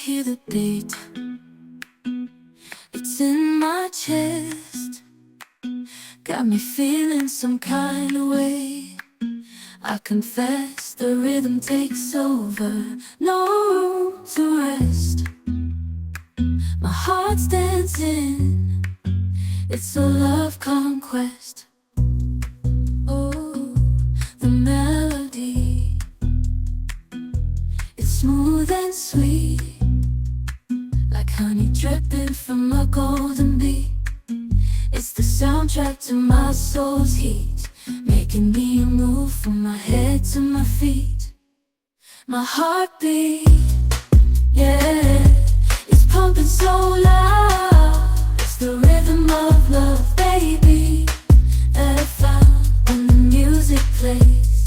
hear the beat, it's in my chest, got me feeling some kind of way. I confess the rhythm takes over, no room to rest. My heart's dancing, it's a love conquest. Oh, the melody, it's smooth and sweet, like honey dripping from a golden bee. It's the soundtrack to my soul's heat, making me move from my head to my feet. My heartbeat, yeah, it's pumping so loud. It's the rhythm of love, baby, that I found when the music plays.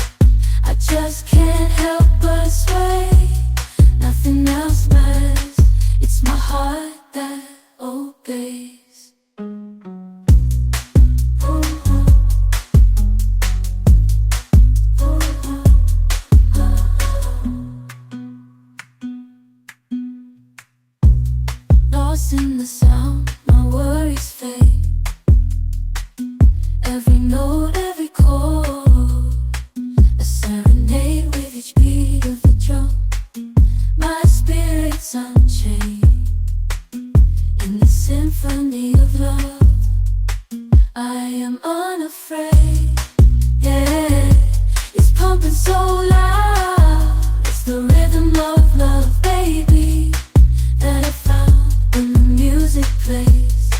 I just can't help but sway, nothing else matters. It's my heart that obeys. Lost in the sound, my worries fade. Every note, every chord, a serenade with each beat of the drum. My spirit's unchained in the symphony of love. I am unafraid, yeah, it's pumping so loud. It's the rhythm of love, baby, that I found when the music plays.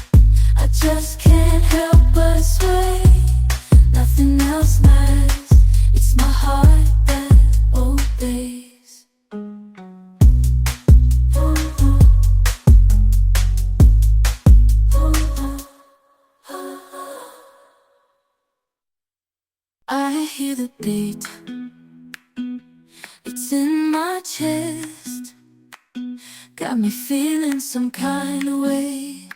I just can't help but sway, nothing else matters. It's my heart that obeys. I hear the beat, it's in my chest, got me feeling some kind of way.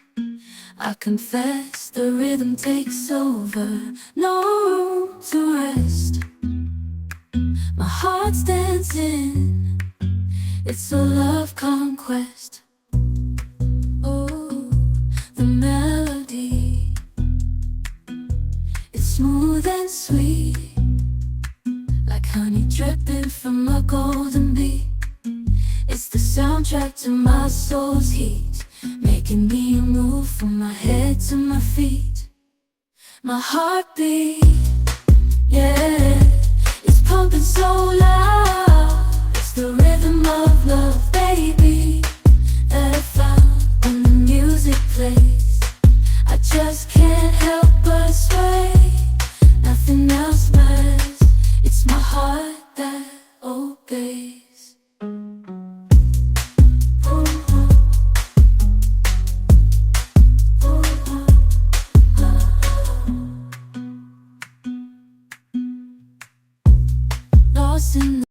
I confess the rhythm takes over, no room to rest. My heart's dancing, it's a love conquest. Oh, the melody, it's smooth and sweet, like honey dripping from a golden bee. It's the soundtrack to my soul's heat, making me move from my head to my feet. My heartbeat, yeah, it's pumping so loud. It's the rhythm of love, baby, that I found when the music plays. I just can't help but sway, nothing else matters. It's my heart that obeys. Lost in